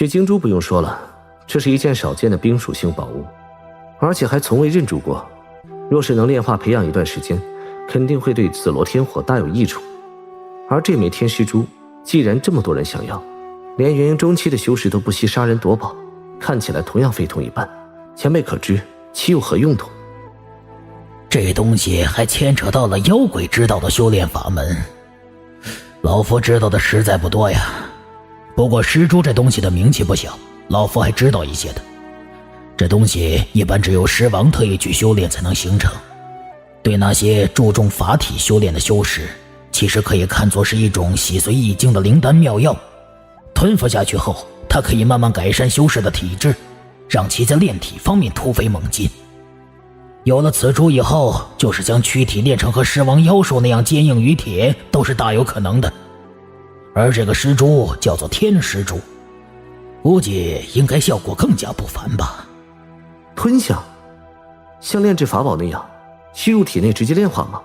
血晶珠不用说了，这是一件少见的冰属性宝物，而且还从未认主过。若是能炼化培养一段时间，肯定会对紫罗天火大有益处。而这枚天师珠，既然这么多人想要，连元婴中期的修士都不惜杀人夺宝，看起来同样非同一般。前辈可知其有何用途？这东西还牵扯到了妖鬼知道的修炼法门，老夫知道的实在不多呀。不过尸珠这东西的名气不小，老夫还知道一些的。这东西一般只有尸王特意去修炼才能形成，对那些注重法体修炼的修士，其实可以看作是一种洗髓易经的灵丹妙药。吞服下去后，它可以慢慢改善修士的体质，让其在炼体方面突飞猛进。有了此珠以后，就是将躯体炼成和尸王妖兽那样坚硬于铁，都是大有可能的。而这个尸珠叫做天尸珠，估计应该效果更加不凡吧。吞下，像炼制法宝那样吸入体内直接炼化吗？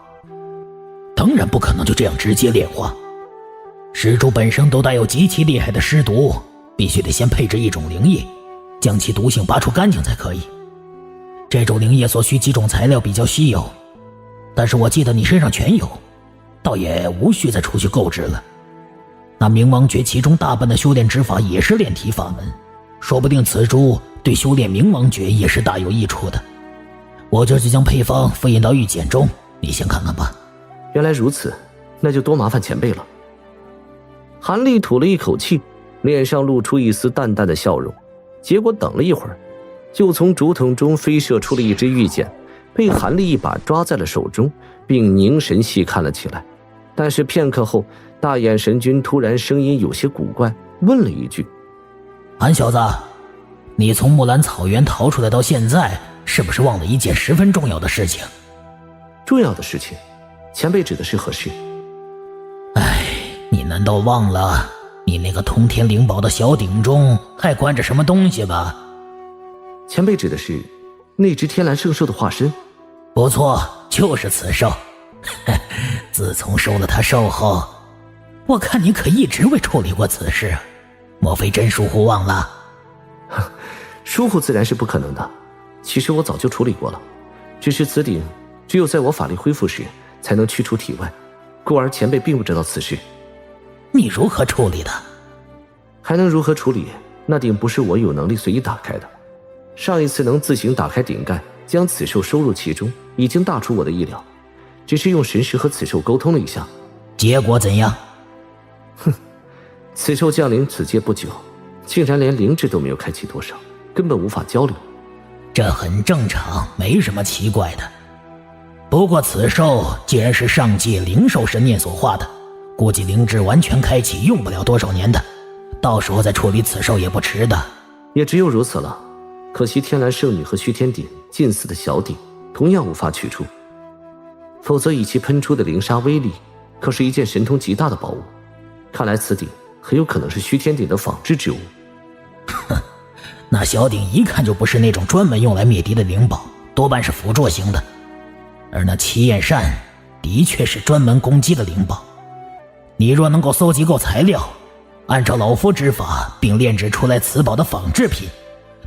当然不可能就这样直接炼化，尸珠本身都带有极其厉害的尸毒，必须得先配置一种灵液，将其毒性拔除干净才可以。这种灵液所需几种材料比较稀有，但是我记得你身上全有，倒也无需再出去购置了。那冥王诀其中大半的修炼之法也是炼体法门，说不定此珠对修炼冥王诀也是大有益处的。我这就将配方复印到玉简中，你先看看吧。原来如此，那就多麻烦前辈了。韩立吐了一口气，脸上露出一丝淡淡的笑容，结果等了一会儿，就从竹筒中飞射出了一支玉简，被韩立一把抓在了手中，并凝神细看了起来。但是片刻后，大眼神君突然声音有些古怪，问了一句：韩小子，你从木兰草原逃出来到现在，是不是忘了一件十分重要的事情？重要的事情？前辈指的是何事？你难道忘了你那个通天灵宝的小鼎中还关着什么东西吧？前辈指的是那只天蓝圣兽的化身？不错，就是此兽。自从收了他兽后，我看你可一直未处理过此事，莫非真疏忽忘了？疏忽自然是不可能的，其实我早就处理过了，只是此鼎只有在我法力恢复时才能驱除体外，故而前辈并不知道此事。你如何处理的？还能如何处理？那鼎不是我有能力随意打开的，上一次能自行打开鼎盖将此兽收入其中，已经大出我的意料，只是用神识和此兽沟通了一下。结果怎样？此兽降临此界不久，竟然连灵智都没有开启多少，根本无法交流。这很正常，没什么奇怪的。不过此兽既然是上界灵兽神念所化的，估计灵智完全开启用不了多少年的，到时候再处理此兽也不迟的。也只有如此了，可惜天蓝圣女和虚天鼎近似的小鼎同样无法取出，否则以其喷出的灵沙威力，可是一件神通极大的宝物。看来此鼎很有可能是虚天鼎的仿制之物。那小鼎一看就不是那种专门用来灭敌的灵宝，多半是辅助型的。而那七焰扇的确是专门攻击的灵宝，你若能够搜集够材料，按照老夫之法并炼制出来此宝的仿制品，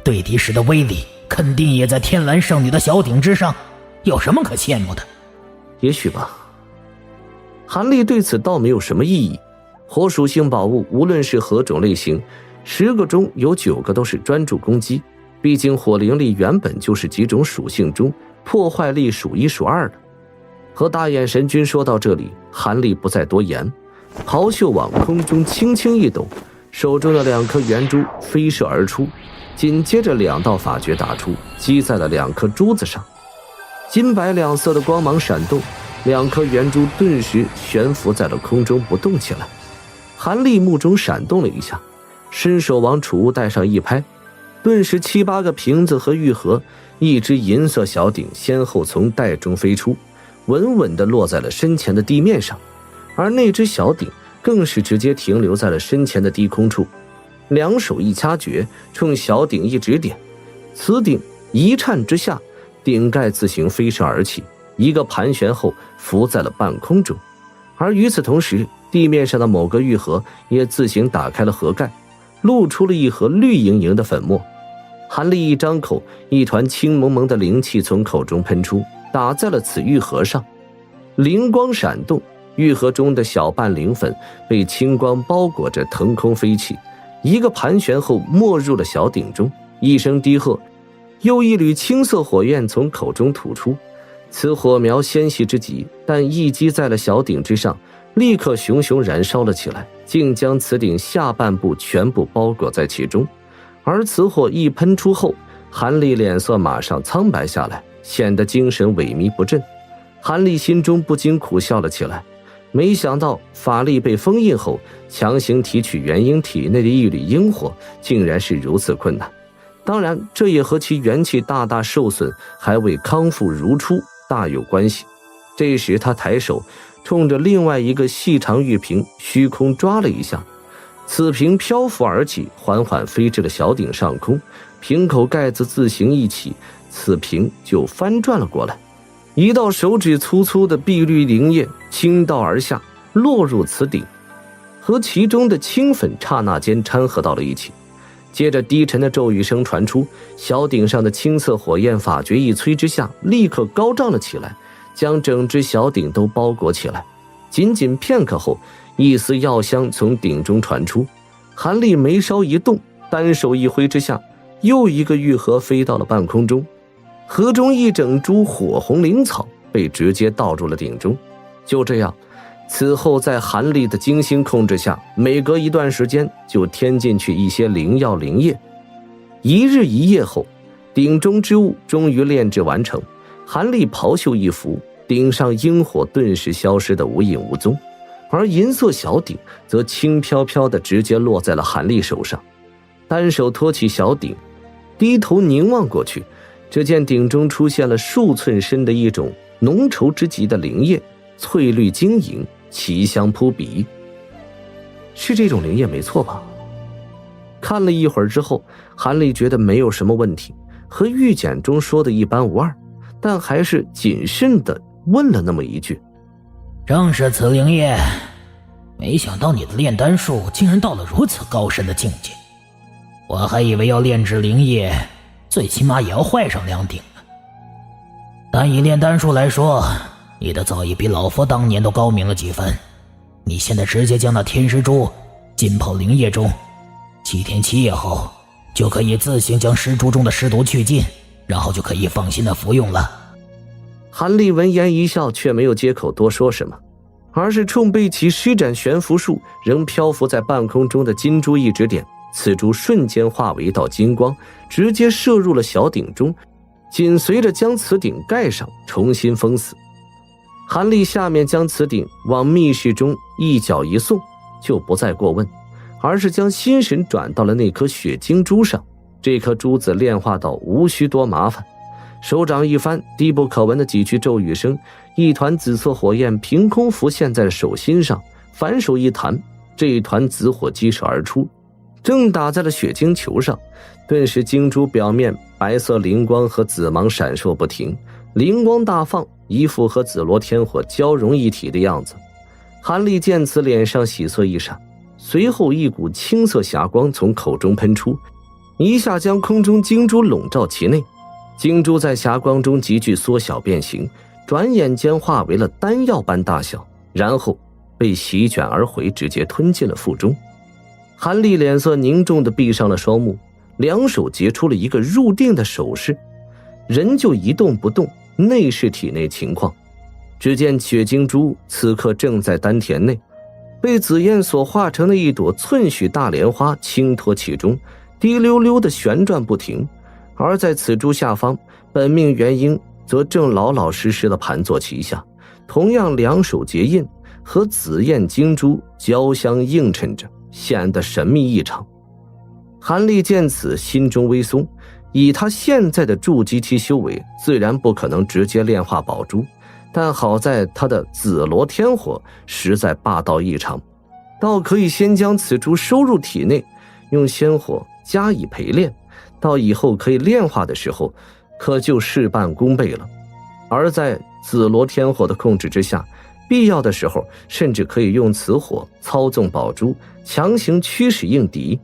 对敌时的威力肯定也在天蓝圣女的小鼎之上，有什么可羡慕的？也许吧。韩立对此倒没有什么异议，火属性宝物无论是何种类型，10个中有9个都是专注攻击，毕竟火灵力原本就是几种属性中破坏力数1数2的。和大眼神君说到这里，韩立不再多言，袍袖往空中轻轻一抖，手中的2颗圆珠飞射而出，紧接着2道法诀打出，击在了2颗珠子上。金白两色的光芒闪动，2颗圆珠顿时悬浮在了空中不动起来。韩立目中闪动了一下，伸手往储物袋上一拍，顿时7、8个瓶子和玉盒，一只银色小鼎先后从袋中飞出，稳稳地落在了身前的地面上，而那只小鼎更是直接停留在了身前的低空处。2手一掐诀，冲小鼎一指点，此鼎一颤之下，鼎盖自行飞射而起，一个盘旋后浮在了半空中。而与此同时，地面上的某个玉盒也自行打开了盒盖，露出了一盒绿莹莹的粉末。韩立一张口，一团青蒙蒙的灵气从口中喷出，打在了此玉盒上。灵光闪动，玉盒中的小半灵粉被青光包裹着腾空飞起，一个盘旋后没入了小鼎中。一声低喝，又一缕青色火焰从口中吐出。此火苗纤细之极，但一击在了小鼎之上，立刻熊熊燃烧了起来，竟将此鼎下半部全部包裹在其中。而此火一喷出后，韩立脸色马上苍白下来，显得精神萎靡不振。韩立心中不禁苦笑了起来，没想到法力被封印后，强行提取元婴体内的一缕阴火，竟然是如此困难。当然，这也和其元气大大受损，还未康复如初大有关系。这时他抬手冲着另外一个细长玉瓶虚空抓了一下，此瓶漂浮而起，缓缓飞至了小鼎上空，瓶口盖子自行一起，此瓶就翻转了过来。一道手指粗粗的碧绿灵液倾倒而下，落入此鼎，和其中的青粉刹那间掺合到了一起。接着低沉的咒语声传出，小鼎上的青色火焰法诀一催之下，立刻高涨了起来，将整只小鼎都包裹起来。仅仅片刻后，一丝药香从鼎中传出。韩立眉梢一动，单手一挥之下，又一个玉盒飞到了半空中，盒中一整株火红灵草被直接倒入了鼎中。就这样，此后在韩立的精心控制下，每隔一段时间就添进去一些灵药灵液。一日一夜后，鼎中之物终于炼制完成。韩立袍袖一拂，鼎上阴火顿时消失得无影无踪，而银色小鼎则轻飘飘地直接落在了韩立手上。单手托起小鼎，低头凝望过去，只见鼎中出现了数寸深的一种浓稠之极的灵液，翠绿晶莹，奇香扑鼻。是这种灵液没错吧？看了一会儿之后，韩立觉得没有什么问题，和预检中说的一般无二，但还是谨慎地问了那么一句：正是此灵液，没想到你的炼丹术竟然到了如此高深的境界，我还以为要炼制灵液最起码也要坏上2鼎呢。但以炼丹术来说，你的造诣比老佛当年都高明了几分。你现在直接将那天石珠浸泡灵液中，7天7夜后就可以自行将尸珠中的尸毒去尽，然后就可以放心的服用了。韩立闻言一笑，却没有接口多说什么，而是冲背其施展悬浮术仍漂浮在半空中的金珠一指点，此珠瞬间化为一道金光，直接射入了小鼎中，紧随着将此鼎盖上，重新封死。韩立下面将此鼎往密室中一脚一送，就不再过问，而是将心神转到了那颗血晶珠上。这颗珠子炼化到无需多麻烦，手掌一翻，低不可闻的几句咒语声，一团紫色火焰凭空浮现在手心上，反手一弹，这一团紫火激射而出，正打在了血晶球上。顿时晶珠表面白色灵光和紫芒闪烁不停，灵光大放，一副和紫罗天火交融一体的样子。韩立见此，脸上喜色一闪，随后一股青色霞光从口中喷出，一下将空中晶珠笼罩其内。晶珠在霞光中急剧缩小变形，转眼间化为了丹药般大小，然后被席卷而回，直接吞进了腹中。韩立脸色凝重地闭上了双目，两手结出了一个入定的手势，人就一动不动，内视体内情况。只见血晶珠此刻正在丹田内，被紫焰所化成的一朵寸许大莲花倾托其中，滴溜溜地旋转不停。而在此珠下方，本命元婴则正老老实实地盘坐其下，同样两手结印，和紫焰晶珠交相映衬着，显得神秘异常。韩立见此，心中微松，以他现在的筑基期修为，自然不可能直接炼化宝珠，但好在他的紫罗天火实在霸道异常，倒可以先将此珠收入体内，用仙火加以陪炼，到以后可以炼化的时候，可就事半功倍了。而在紫罗天火的控制之下，必要的时候甚至可以用此火操纵宝珠，强行驱使应敌。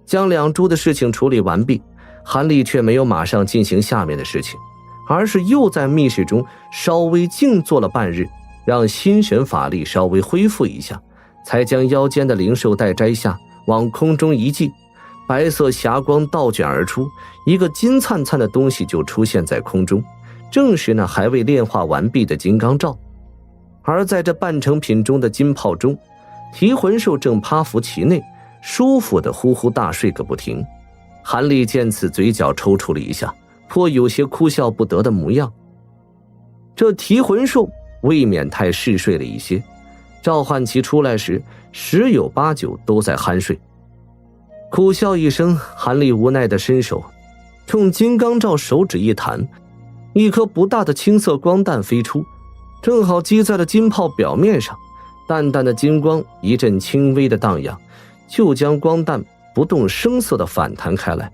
将两株的事情处理完毕，韩立却没有马上进行下面的事情，而是又在密室中稍微静坐了半日，让心神法力稍微恢复一下，才将腰间的灵兽带摘下，往空中一系，白色霞光倒卷而出，一个金灿灿的东西就出现在空中，正是那还未炼化完毕的金刚罩。而在这半成品中的金炮中，提魂兽正趴伏其内，舒服的呼呼大睡个不停。韩立见此，嘴角抽搐了一下，颇有些哭笑不得的模样。这提魂兽未免太嗜睡了一些，召唤其出来时十有八九都在酣睡。苦笑一声，韩立无奈地伸手冲金刚罩手指一弹，一颗不大的青色光弹飞出，正好击在了金炮表面上，淡淡的金光一阵轻微的荡漾，就将光弹不动声色地反弹开来。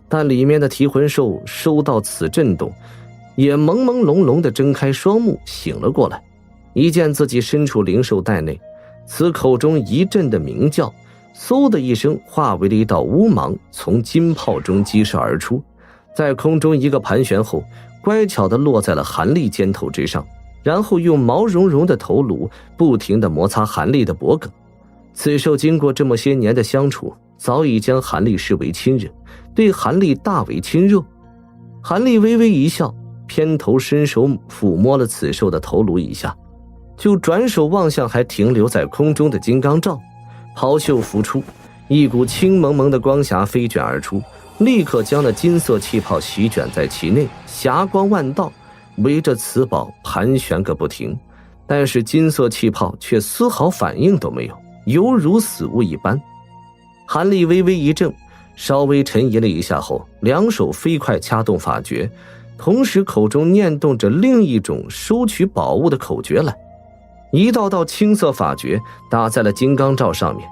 但里面的提魂兽收到此震动，也朦朦胧胧地睁开双目醒了过来，一见自己身处灵兽袋内，此口中一阵的鸣叫，嗖的一声化为了一道乌芒，从金炮中激射而出，在空中一个盘旋后，乖巧地落在了韩立肩头之上，然后用毛茸茸的头颅不停地摩擦韩立的脖颈。此兽经过这么些年的相处，早已将韩立视为亲人，对韩立大为亲热。韩立微微一笑，偏头伸手抚摸了此兽的头颅一下，就转手望向还停留在空中的金刚罩，袍袖浮出，一股青蒙蒙的光霞飞卷而出，立刻将那金色气泡席卷在其内，霞光万道，围着此宝盘旋个不停。但是金色气泡却丝毫反应都没有，犹如死物一般。韩立微微一怔，稍微沉吟了一下后，两手飞快掐动法诀，同时口中念动着另一种收取宝物的口诀来。一道道青色法诀打在了金刚罩上面，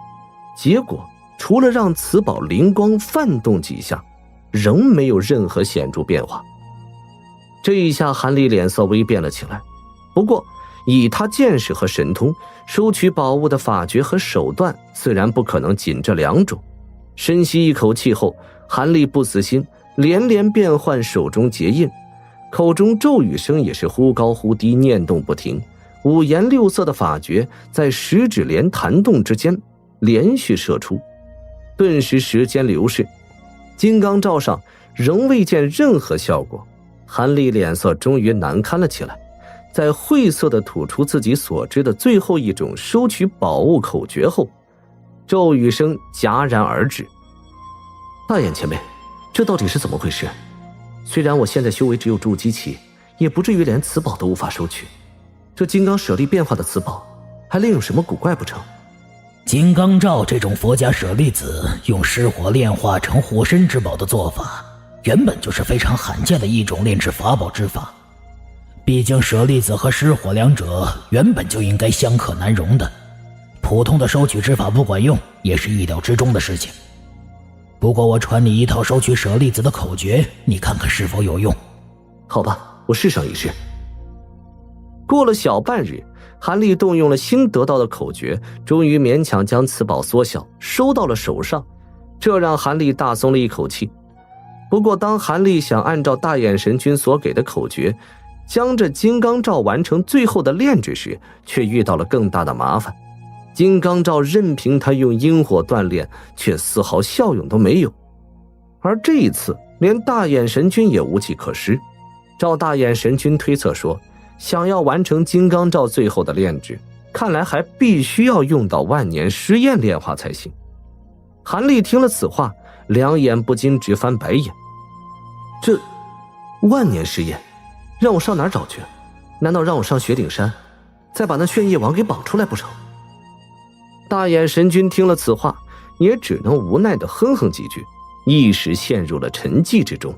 结果除了让此宝灵光泛动几下，仍没有任何显著变化。这一下韩立脸色微变了起来，不过以他见识和神通，收取宝物的法诀和手段自然不可能仅这两种。深吸一口气后，韩立不死心，连连变换手中结印，口中咒语声也是忽高忽低，念动不停。五颜六色的法诀在十指连弹动之间连续射出，顿时时间流逝，金刚罩上仍未见任何效果。韩立脸色终于难堪了起来，在晦涩地吐出自己所知的最后一种收取宝物口诀后，咒语声戛然而止。大眼前辈，这到底是怎么回事？虽然我现在修为只有筑基期，也不至于连此宝都无法收取，这金刚舍利变化的此宝还另有什么古怪不成？金刚罩这种佛家舍利子用尸火炼化成护身之宝的做法，原本就是非常罕见的一种炼制法宝之法。毕竟舍利子和尸火两者原本就应该相克难容的，普通的收取之法不管用，也是意料之中的事情。不过我传你一套收取舍利子的口诀，你看看是否有用。好吧，我试上一试。过了小半日，韩立动用了新得到的口诀，终于勉强将此宝缩小收到了手上，这让韩立大松了一口气。不过当韩立想按照大眼神君所给的口诀将这金刚罩完成最后的炼制时，却遇到了更大的麻烦。金刚罩任凭他用阴火锻炼，却丝毫效用都没有。而这一次连大眼神君也无计可施。照大眼神君推测说，想要完成金刚罩最后的炼制，看来还必须要用到万年尸焰炼化才行。韩立听了此话，两眼不禁直翻白眼。这万年尸焰让我上哪儿找去？难道让我上雪顶山再把那炫夜王给绑出来不成？大眼神君听了此话，也只能无奈地哼哼几句，一时陷入了沉寂之中。